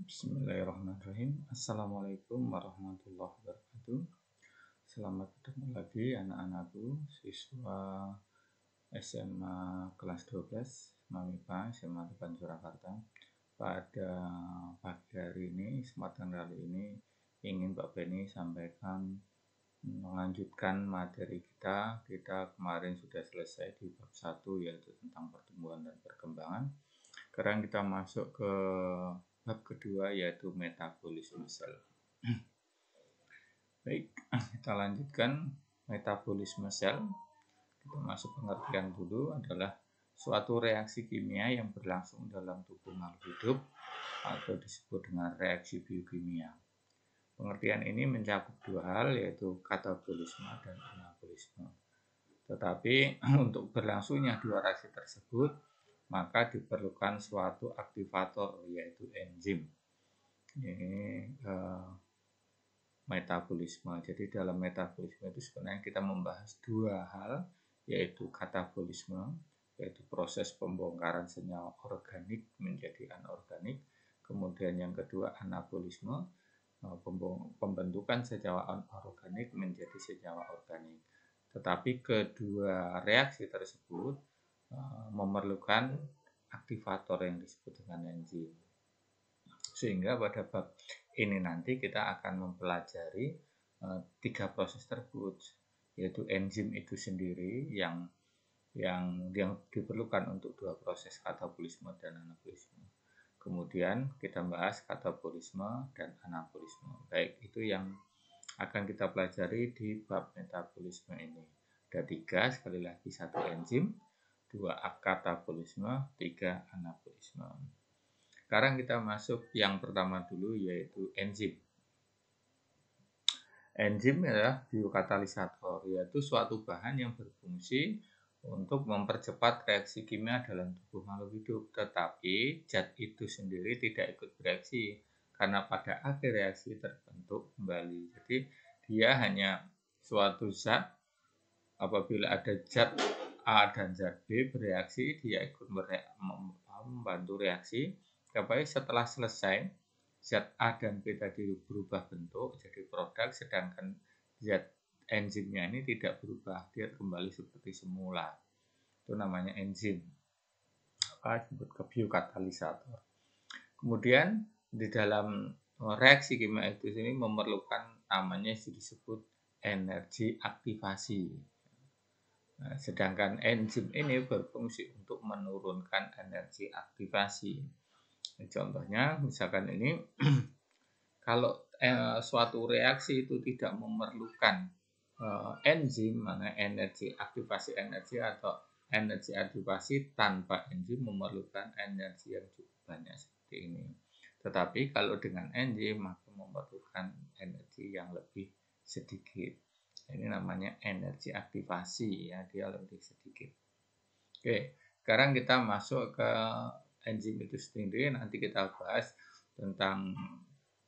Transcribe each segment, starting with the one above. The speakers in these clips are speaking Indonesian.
Bismillahirrahmanirrahim. Assalamualaikum warahmatullahi wabarakatuh. Selamat ketemu lagi anak-anakku, siswa SMA kelas 12 MAMIPA SMA Depan Surakarta. Pada pagi hari ini, kesempatan kali ini ingin Pak Beni sampaikan melanjutkan materi kita. Kita kemarin sudah selesai di bab 1 yaitu tentang pertumbuhan dan perkembangan. Sekarang kita masuk ke bab kedua yaitu metabolisme sel. Baik, kita lanjutkan metabolisme sel. Kita masuk pengertian dulu adalah suatu reaksi kimia yang berlangsung dalam tubuh makhluk hidup atau disebut dengan reaksi biokimia. Pengertian ini mencakup dua hal yaitu katabolisme dan anabolisme. Tetapi untuk berlangsungnya dua reaksi tersebut maka diperlukan suatu aktivator yaitu enzim. Ini metabolisme. Jadi dalam metabolisme itu sebenarnya kita membahas dua hal yaitu katabolisme yaitu proses pembongkaran senyawa organik menjadi anorganik. Kemudian yang kedua anabolisme, pembentukan senyawa anorganik menjadi senyawa organik. Tetapi kedua reaksi tersebut memerlukan aktivator yang disebut dengan enzim. Sehingga pada bab ini nanti kita akan mempelajari tiga proses tersebut, yaitu enzim itu sendiri yang diperlukan untuk dua proses katabolisme dan anabolisme. Kemudian kita bahas katabolisme dan anabolisme. Baik, itu yang akan kita pelajari di bab metabolisme ini. Ada tiga, sekali lagi satu enzim, dua katabolisme, tiga anabolisme. Sekarang kita masuk yang pertama dulu yaitu enzim. Enzim adalah biokatalisator, yaitu suatu bahan yang berfungsi untuk mempercepat reaksi kimia dalam tubuh makhluk hidup. Tetapi zat itu sendiri tidak ikut bereaksi karena pada akhir reaksi terbentuk kembali. Jadi dia hanya suatu zat, apabila ada zat A dan zat B bereaksi, dia ikut membantu reaksi. Tapi setelah selesai, zat A dan B tadi berubah bentuk jadi produk, sedangkan zat enzimnya ini tidak berubah, dia kembali seperti semula. Itu namanya enzim. Disebut biokatalisator. Kemudian di dalam reaksi kimia itu sini memerlukan namanya disebut energi aktivasi. Nah, sedangkan enzim ini berfungsi untuk menurunkan energi aktivasi. Contohnya misalkan ini kalau suatu reaksi itu tidak memerlukan enzim, mana energi aktivasi energi atau energi aktivasi tanpa enzim memerlukan energi yang cukup banyak seperti ini. Tetapi kalau dengan enzim maka memerlukan energi yang lebih sedikit. Ini namanya energi aktivasi ya, dia lebih sedikit. Oke, sekarang kita masuk ke enzim itu sendiri. Nanti kita bahas tentang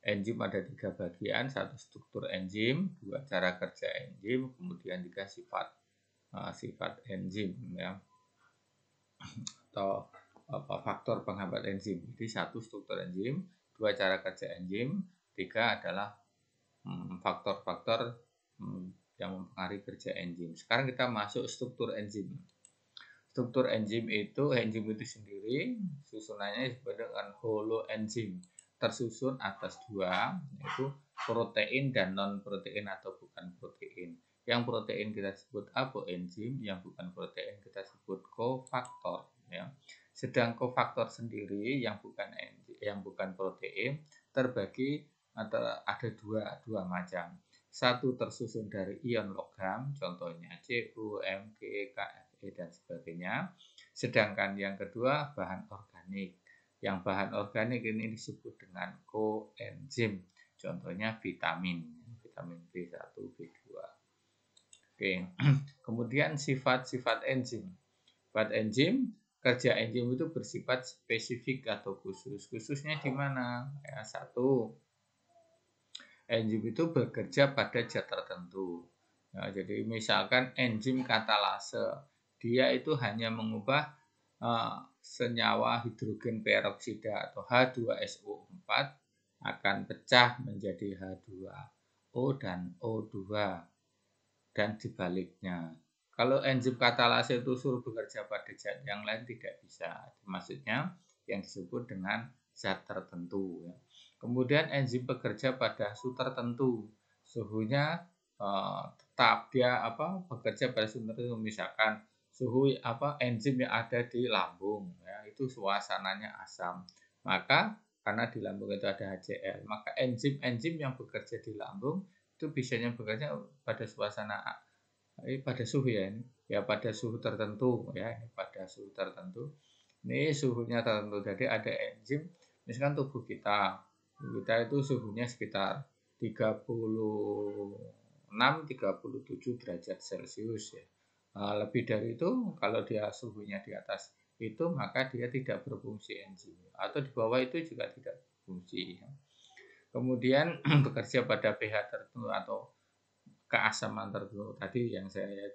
enzim ada tiga bagian, satu struktur enzim, dua cara kerja enzim, kemudian tiga sifat enzim ya, atau faktor penghambat enzim. Jadi satu struktur enzim, dua cara kerja enzim, tiga adalah faktor-faktor yang mempengaruhi kerja enzim. Sekarang kita masuk struktur enzim. Struktur enzim itu sendiri susunannya disebut dengan holoenzim, tersusun atas dua, yaitu protein dan non protein atau bukan protein. Yang protein kita sebut apoenzim, yang bukan protein kita sebut kofaktor ya. Sedang kofaktor sendiri yang bukan protein terbagi ada dua macam. Satu tersusun dari ion logam, contohnya Cu, Mg, Kf, dan sebagainya. Sedangkan yang kedua bahan organik. Yang bahan organik ini disebut dengan koenzim. Contohnya vitamin B1, B2. Oke. Kemudian sifat-sifat enzim. Sifat enzim, kerja enzim itu bersifat spesifik atau khusus. Khususnya di mana? Ya, satu, enzim itu bekerja pada zat tertentu. Ya, jadi misalkan enzim katalase, dia itu hanya mengubah senyawa hidrogen peroksida atau H2SO4 akan pecah menjadi H2O dan O2 dan dibaliknya. Kalau enzim katalase itu suruh bekerja pada zat yang lain tidak bisa. Maksudnya yang disebut dengan zat tertentu. Kemudian enzim bekerja pada suhu tertentu. Suhunya tetap dia bekerja pada suhu tertentu. Misalkan suhu enzim yang ada di lambung itu suasananya asam. Maka karena di lambung itu ada HCl, maka enzim-enzim yang bekerja di lambung itu bisanya bekerja pada suasana pada suhu pada suhu tertentu pada suhu tertentu. Ini suhunya tertentu. Jadi ada enzim, misalkan tubuh kita itu suhunya sekitar 36-37 derajat Celcius lebih dari itu, kalau dia suhunya di atas itu maka dia tidak berfungsi enzim, atau di bawah itu juga tidak berfungsi. Kemudian bekerja pada pH tertentu atau keasaman tertentu tadi yang saya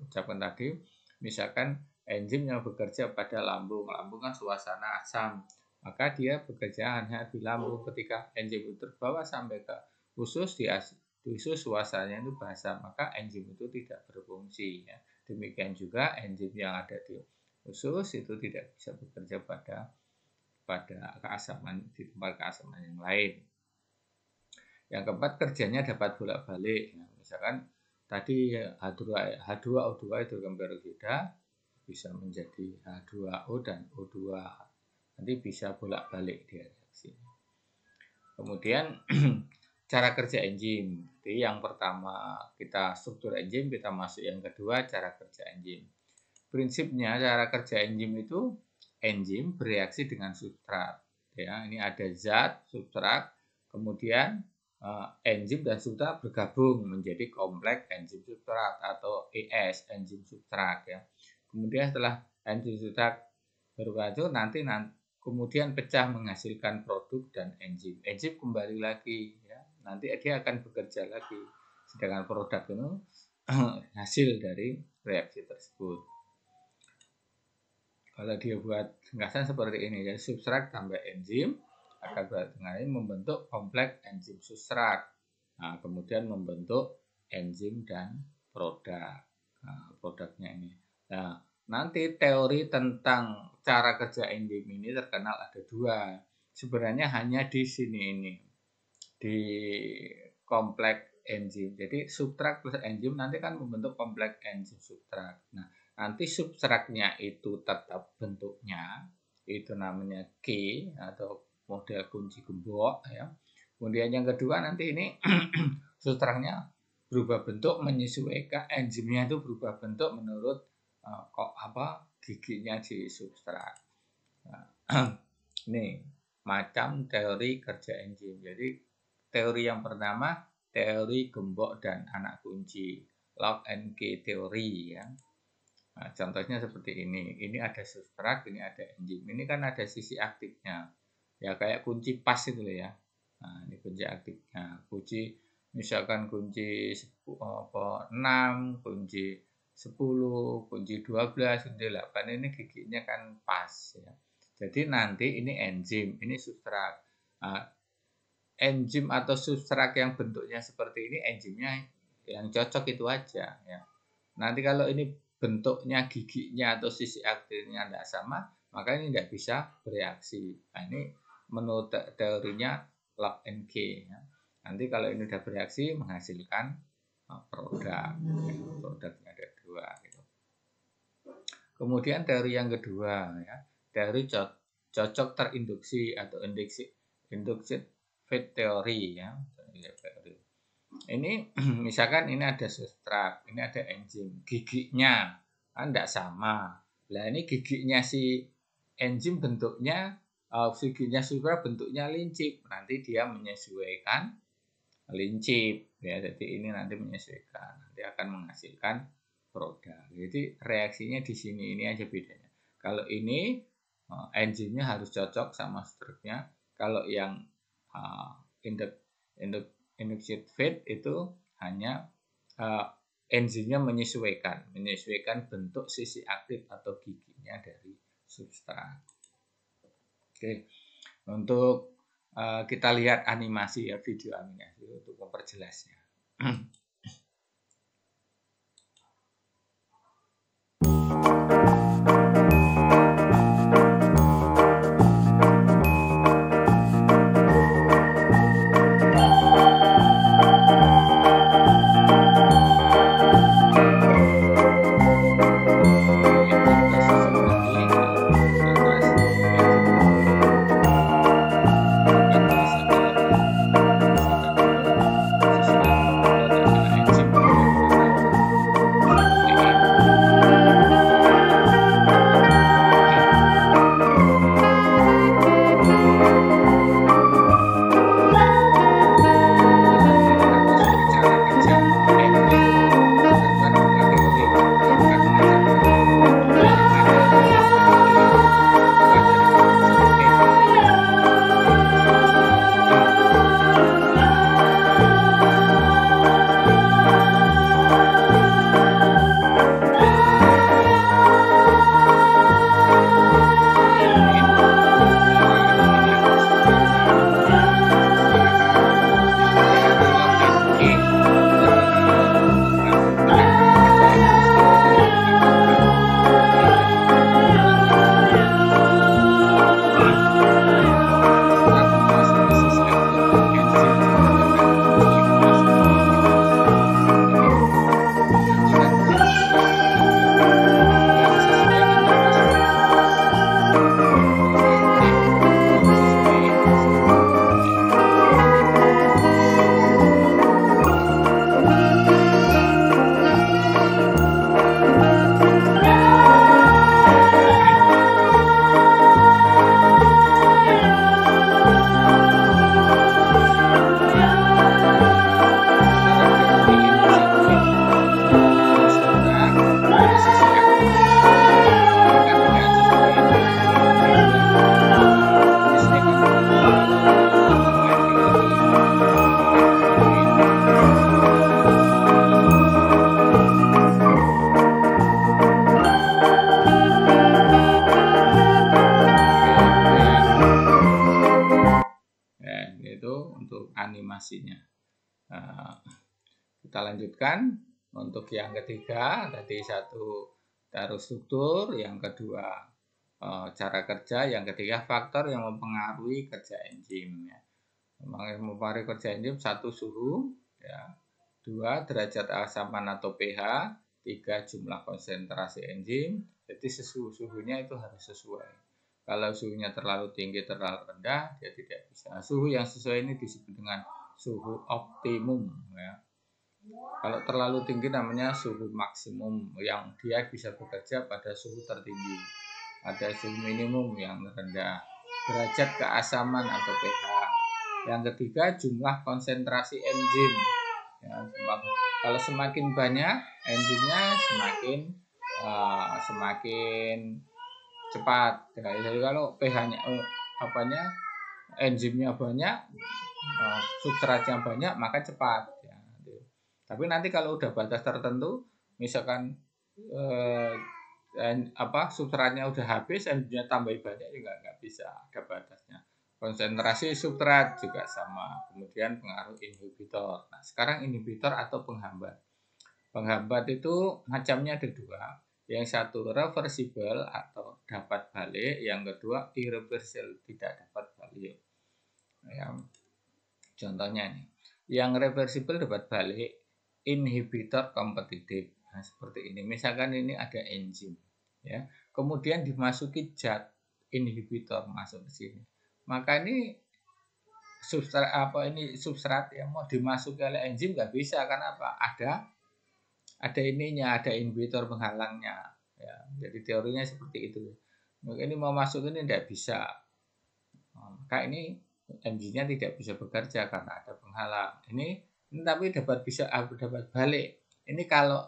ucapkan tadi. Misalkan enzim yang bekerja pada lambung kan suasana asam, maka dia bekerja hanya di lambung. Ketika enzim itu terbawa sampai ke usus, di usus suasananya itu basa, maka enzim itu tidak berfungsi Demikian juga enzim yang ada di usus itu tidak bisa bekerja pada keasaman di tempat keasaman yang lain. Yang keempat, kerjanya dapat bolak-balik. Misalkan tadi H2O2 hidrogen peroksida bisa menjadi H2O dan O2. Nanti bisa bolak-balik dia reaksi. Kemudian cara kerja enzim. Jadi yang pertama kita struktur enzim, kita masuk yang kedua cara kerja enzim. Prinsipnya cara kerja enzim itu enzim bereaksi dengan substrat. Ini ada zat, substrat, kemudian enzim dan substrat bergabung menjadi kompleks enzim substrat atau ES, enzim substrat Kemudian setelah enzim substrat bergabung nanti kemudian pecah menghasilkan produk dan enzim. Enzim kembali lagi nanti dia akan bekerja lagi. Sedangkan produk itu hasil dari reaksi tersebut. Kalau dia buat ringkasan seperti ini, jadi substrat tambah enzim akan berarti membentuk kompleks enzim substrat. Nah, kemudian membentuk enzim dan produk. Produknya ini. Nah, nanti teori tentang cara kerja enzim ini terkenal ada dua. Sebenarnya hanya di sini ini, di kompleks enzim. Jadi substrat plus enzim nanti kan membentuk kompleks enzim substrat. Nah, nanti substratnya itu tetap bentuknya itu namanya K atau model kunci gembok Kemudian yang kedua nanti ini substratnya berubah bentuk menyesuaikan enzimnya itu berubah bentuk menurut giginya di substrat. Ini macam teori kerja enzim. Jadi teori yang pertama teori gembok dan anak kunci, lock and key teori Nah, contohnya seperti ini. Ini ada substrat, ini ada enzim. Ini kan ada sisi aktifnya. Kayak kunci pas itu ya. Nah, ini kunci aktifnya. Misalkan kunci 6, kunci 10, kunci 12, kunci 8 ini giginya kan pas Jadi nanti ini enzim, ini substrat. Nah, enzim atau substrat yang bentuknya seperti ini, enzimnya yang cocok itu aja Nanti kalau ini bentuknya giginya atau sisi aktifnya tidak sama, maka ini tidak bisa bereaksi. Nah, ini menurut teorinya lock and key Nanti kalau ini sudah bereaksi menghasilkan produk. Produknya ada dua Kemudian teori yang kedua teori cocok terinduksi atau induced feed theory Ini misalkan ini ada substrat, ini ada enzim, giginya kan tidak sama. Nah ini giginya si enzim bentuknya, giginya substrat bentuknya lincip, nanti dia menyesuaikan lincip Jadi ini nanti menyesuaikan, nanti akan menghasilkan produk. Jadi reaksinya di sini ini aja bedanya. Kalau ini enzimnya harus cocok sama substratnya. Kalau yang induced feed itu hanya enzimnya menyesuaikan bentuk sisi aktif atau giginya dari substrat. Oke. Untuk kita lihat animasi ya, video animasi untuk memperjelasnya. Animasinya. Kita lanjutkan untuk yang ketiga, tadi satu taruh struktur, yang kedua cara kerja, yang ketiga faktor yang mempengaruhi kerja enzim. Ya. Mempengaruhi kerja enzim, satu suhu, ya, dua derajat keasaman atau pH, tiga jumlah konsentrasi enzim. Jadi suhunya itu harus sesuai. Kalau suhunya terlalu tinggi, terlalu rendah, dia tidak bisa. Suhu yang sesuai ini disebut dengan suhu optimum. Ya. Kalau terlalu tinggi namanya suhu maksimum, yang dia bisa bekerja pada suhu tertinggi. Ada suhu minimum yang rendah, derajat keasaman atau pH. Yang ketiga jumlah konsentrasi enzim. Ya, kalau semakin banyak enzimnya semakin cepat. Jadi kalau pH-nya enzimnya banyak, substratnya banyak, maka cepat. Ya. Tapi nanti kalau udah batas tertentu, misalkan substratnya udah habis, enzimnya tambah banyak, juga nggak bisa, ada batasnya. Konsentrasi substrat juga sama. Kemudian pengaruh inhibitor. Nah, sekarang inhibitor atau penghambat. Penghambat itu macamnya ada dua. Yang satu reversible atau dapat balik, yang kedua irreversible, tidak dapat balik. Ya. Contohnya nih, yang reversible dapat balik, inhibitor kompetitif. Nah, seperti ini. Misalkan ini ada enzim, ya. Kemudian dimasuki zat inhibitor masuk ke sini. Maka ini substrat yang mau dimasuki oleh enzim nggak bisa, karena apa? Ada inhibitor penghalangnya. Ya, jadi teorinya seperti itu. Maka ini mau masuk ini tidak bisa. Maka ini enzimnya tidak bisa bekerja karena ada penghalang. Ini tapi dapat balik. Ini kalau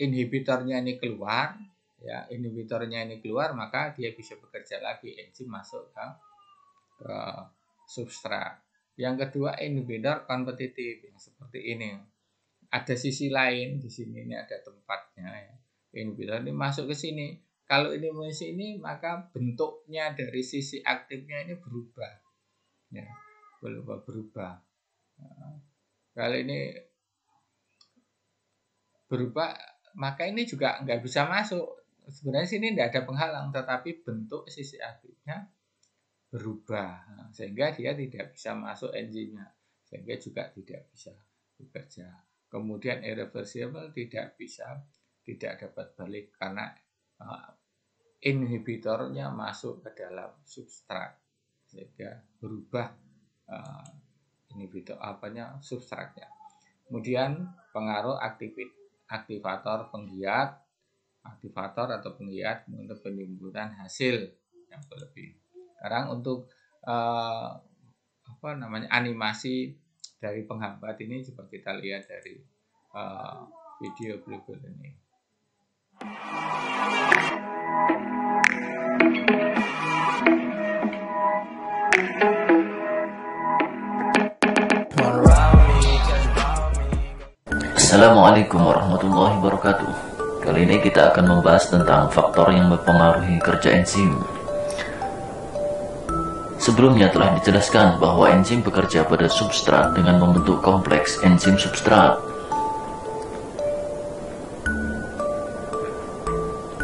inhibitornya ini keluar, maka dia bisa bekerja lagi, enzim masuk ke substrat. Yang kedua inhibitor kompetitif, yang seperti ini. Ada sisi lain di sini, ini ada tempatnya. Ya. Inhibitor ini masuk ke sini. Kalau ini masuk sini, maka bentuknya dari sisi aktifnya ini berubah. Ya. berubah. Kalau ini berubah, maka ini juga nggak bisa masuk. Sebenarnya sini tidak ada penghalang, tetapi bentuk sisi aktifnya berubah, sehingga dia tidak bisa masuk enzimnya, sehingga juga tidak bisa bekerja. Kemudian irreversible tidak dapat balik karena inhibitornya masuk ke dalam substrat, sehingga berubah inhibitor substratnya. Kemudian pengaruh aktivator penggiat, atau penggiat untuk penimbunan hasil yang berlebih. Sekarang untuk animasi dari penghambat ini coba kita lihat dari video berikut ini. Assalamualaikum warahmatullahi wabarakatuh. Kali ini kita akan membahas tentang faktor yang mempengaruhi kerja enzim. Sebelumnya telah dijelaskan bahwa enzim bekerja pada substrat dengan membentuk kompleks enzim substrat.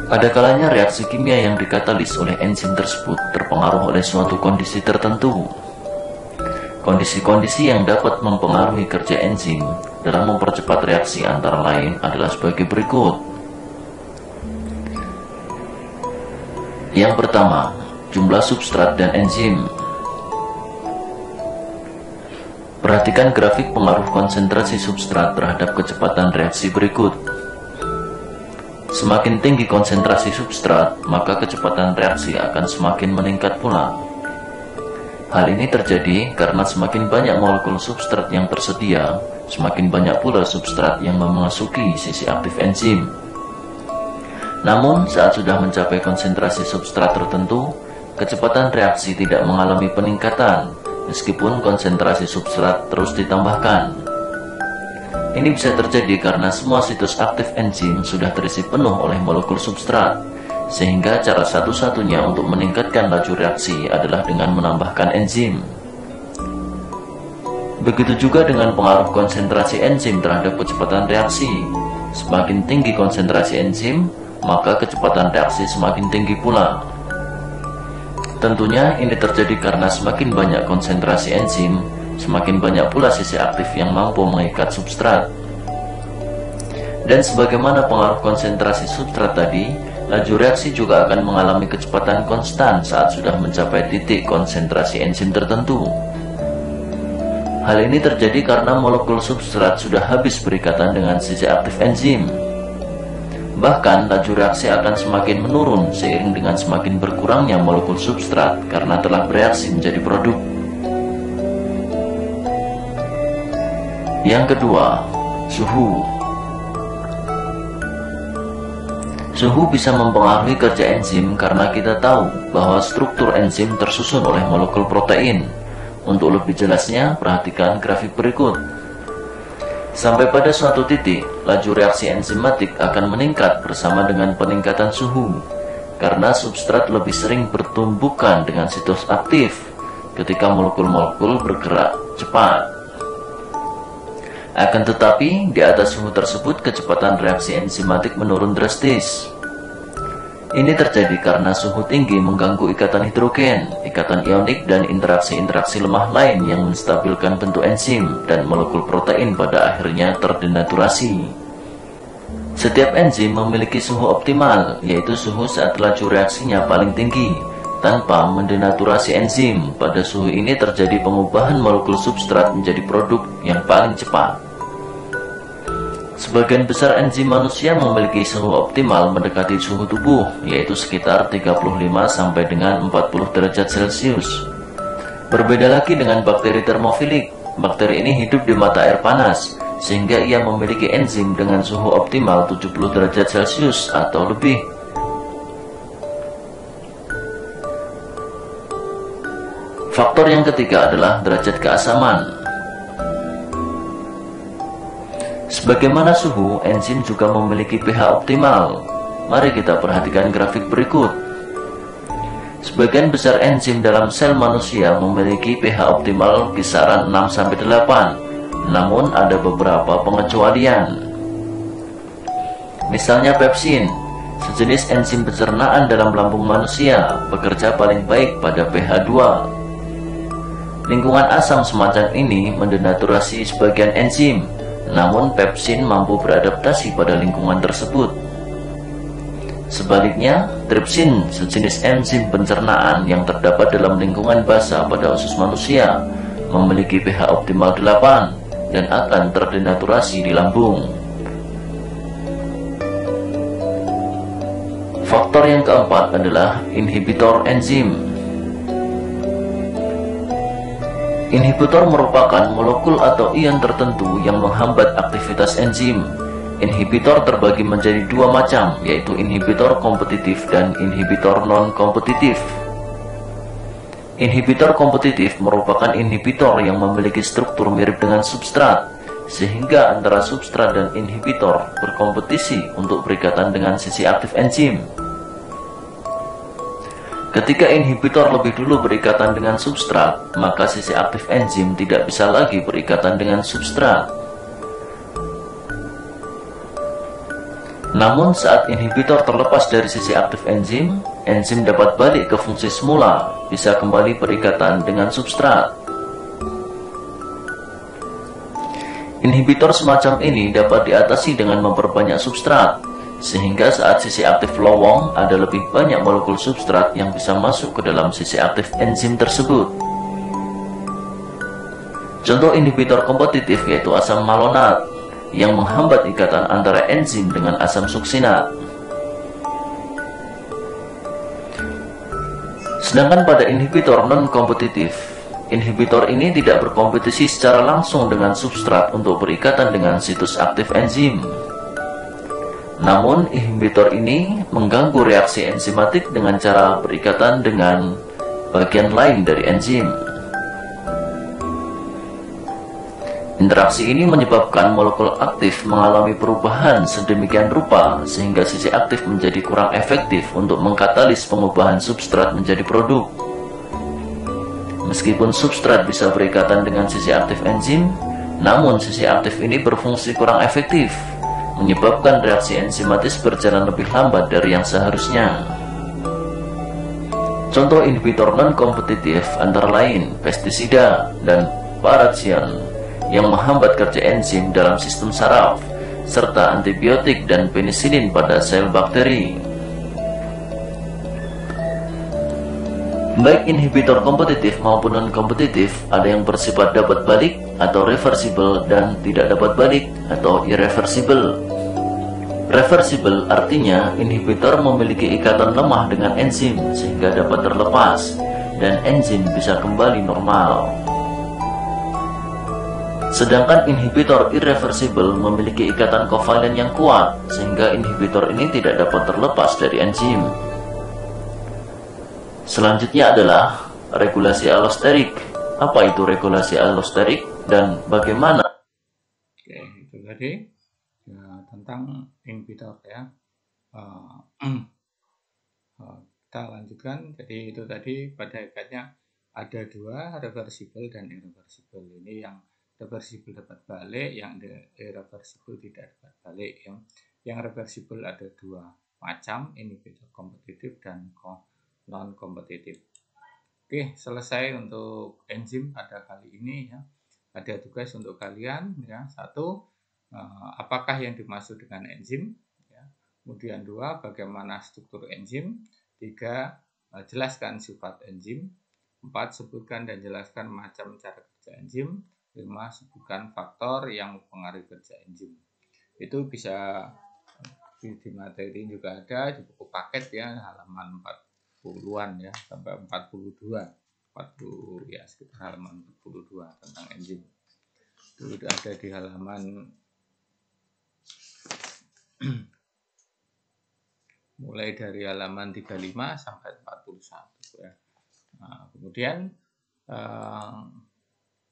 Pada kalanya reaksi kimia yang dikatalis oleh enzim tersebut terpengaruh oleh suatu kondisi tertentu. Kondisi-kondisi yang dapat mempengaruhi kerja enzim dalam mempercepat reaksi antara lain adalah sebagai berikut. Yang pertama, jumlah substrat dan enzim. Perhatikan grafik pengaruh konsentrasi substrat terhadap kecepatan reaksi berikut. Semakin tinggi konsentrasi substrat, maka kecepatan reaksi akan semakin meningkat pula. Hal ini terjadi karena semakin banyak molekul substrat yang tersedia, semakin banyak pula substrat yang memasuki sisi aktif enzim. Namun, saat sudah mencapai konsentrasi substrat tertentu, kecepatan reaksi tidak mengalami peningkatan, meskipun konsentrasi substrat terus ditambahkan. Ini bisa terjadi karena semua situs aktif enzim sudah terisi penuh oleh molekul substrat, sehingga cara satu-satunya untuk meningkatkan laju reaksi adalah dengan menambahkan enzim. Begitu juga dengan pengaruh konsentrasi enzim terhadap kecepatan reaksi. Semakin tinggi konsentrasi enzim, maka kecepatan reaksi semakin tinggi pula. Tentunya ini terjadi karena semakin banyak konsentrasi enzim, semakin banyak pula sisi aktif yang mampu mengikat substrat. Dan sebagaimana pengaruh konsentrasi substrat tadi, laju reaksi juga akan mengalami kecepatan konstan saat sudah mencapai titik konsentrasi enzim tertentu. Hal ini terjadi karena molekul substrat sudah habis berikatan dengan sisi aktif enzim. Bahkan, laju reaksi akan semakin menurun seiring dengan semakin berkurangnya molekul substrat karena telah bereaksi menjadi produk. Yang kedua, suhu. Suhu bisa mempengaruhi kerja enzim karena kita tahu bahwa struktur enzim tersusun oleh molekul protein. Untuk lebih jelasnya, perhatikan grafik berikut. Sampai pada suatu titik, laju reaksi enzimatik akan meningkat bersama dengan peningkatan suhu, karena substrat lebih sering bertumbukan dengan situs aktif ketika molekul-molekul bergerak cepat. Akan tetapi, di atas suhu tersebut kecepatan reaksi enzimatik menurun drastis. Ini terjadi karena suhu tinggi mengganggu ikatan hidrogen, ikatan ionik, dan interaksi-interaksi lemah lain yang menstabilkan bentuk enzim dan molekul protein pada akhirnya terdenaturasi. Setiap enzim memiliki suhu optimal, yaitu suhu saat laju reaksinya paling tinggi. Tanpa mendenaturasi enzim, pada suhu ini terjadi pengubahan molekul substrat menjadi produk yang paling cepat. Sebagian besar enzim manusia memiliki suhu optimal mendekati suhu tubuh, yaitu sekitar 35 sampai dengan 40 derajat Celcius. Berbeda lagi dengan bakteri termofilik. Bakteri ini hidup di mata air panas, sehingga ia memiliki enzim dengan suhu optimal 70 derajat Celcius atau lebih. Faktor yang ketiga adalah derajat keasaman. Sebagaimana suhu, enzim juga memiliki pH optimal. Mari kita perhatikan grafik berikut. Sebagian besar enzim dalam sel manusia memiliki pH optimal kisaran 6-8, namun ada beberapa pengecualian. Misalnya pepsin, sejenis enzim pencernaan dalam lambung manusia, bekerja paling baik pada pH 2. Lingkungan asam semacam ini mendenaturasi sebagian enzim, namun pepsin mampu beradaptasi pada lingkungan tersebut. Sebaliknya, tripsin, sejenis enzim pencernaan yang terdapat dalam lingkungan basah pada usus manusia, memiliki pH optimal 8 dan akan terdenaturasi di lambung. Faktor yang keempat adalah inhibitor enzim. Inhibitor merupakan molekul atau ion tertentu yang menghambat aktivitas enzim. Inhibitor terbagi menjadi dua macam, yaitu inhibitor kompetitif dan inhibitor non-kompetitif. Inhibitor kompetitif merupakan inhibitor yang memiliki struktur mirip dengan substrat, sehingga antara substrat dan inhibitor berkompetisi untuk berikatan dengan sisi aktif enzim. Ketika inhibitor lebih dulu berikatan dengan substrat, maka sisi aktif enzim tidak bisa lagi berikatan dengan substrat. Namun saat inhibitor terlepas dari sisi aktif enzim, enzim dapat balik ke fungsi semula, bisa kembali berikatan dengan substrat. Inhibitor semacam ini dapat diatasi dengan memperbanyak substrat, sehingga saat sisi aktif lowong ada lebih banyak molekul substrat yang bisa masuk ke dalam sisi aktif enzim tersebut. Contoh inhibitor kompetitif yaitu asam malonat, yang menghambat ikatan antara enzim dengan asam suksinat. Sedangkan pada inhibitor non-kompetitif, inhibitor ini tidak berkompetisi secara langsung dengan substrat untuk berikatan dengan situs aktif enzim. Namun, inhibitor ini mengganggu reaksi enzimatik dengan cara berikatan dengan bagian lain dari enzim. Interaksi ini menyebabkan molekul aktif mengalami perubahan sedemikian rupa sehingga sisi aktif menjadi kurang efektif untuk mengkatalis pengubahan substrat menjadi produk. Meskipun substrat bisa berikatan dengan sisi aktif enzim, namun sisi aktif ini berfungsi kurang efektif, menyebabkan reaksi enzimatis berjalan lebih lambat dari yang seharusnya. Contoh inhibitor non-kompetitif antara lain pestisida dan paration yang menghambat kerja enzim dalam sistem saraf, serta antibiotik dan penisilin pada sel bakteri. Baik inhibitor kompetitif maupun non-kompetitif, ada yang bersifat dapat balik atau reversible dan tidak dapat balik atau irreversible. Reversible artinya inhibitor memiliki ikatan lemah dengan enzim sehingga dapat terlepas dan enzim bisa kembali normal. Sedangkan inhibitor irreversible memiliki ikatan kovalen yang kuat sehingga inhibitor ini tidak dapat terlepas dari enzim. Selanjutnya adalah regulasi allosterik. Apa itu regulasi allosterik dan bagaimana? Oke, itu tadi ya, tentang inhibitor ya. Kita lanjutkan. Jadi itu tadi pada hakikatnya ada dua, reversible dan irreversible. Ini yang reversible dapat balik, yang irreversible tidak dapat balik. Yang reversible ada dua macam, inhibitor kompetitif dan non-kompetitif. Oke, selesai untuk enzim pada kali ini ya. Ada tugas untuk kalian ya. Satu, apakah yang dimaksud dengan enzim? Ya. Kemudian dua, bagaimana struktur enzim? Tiga, jelaskan sifat enzim. Empat, sebutkan dan jelaskan macam cara kerja enzim. 5. Sebutkan faktor yang mempengaruhi kerja enzim. Itu bisa di materi juga ada di buku paket ya, halaman 40-an ya, sampai 42. 40 ya, sekitar halaman 42 tentang enzim. Itu ada di halaman mulai dari halaman 35 sampai 41 ya. Nah, kemudian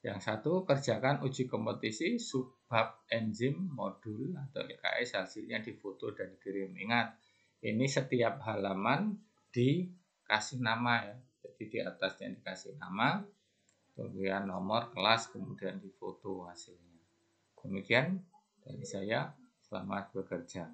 yang satu, kerjakan uji kompetisi subbab enzim modul atau LKS, hasilnya difoto dan dikirim. Ingat, ini setiap halaman dikasih kasih nama ya. Jadi di atasnya dikasih nama, kemudian nomor kelas, kemudian difoto hasilnya. Demikian dari saya, selamat bekerja.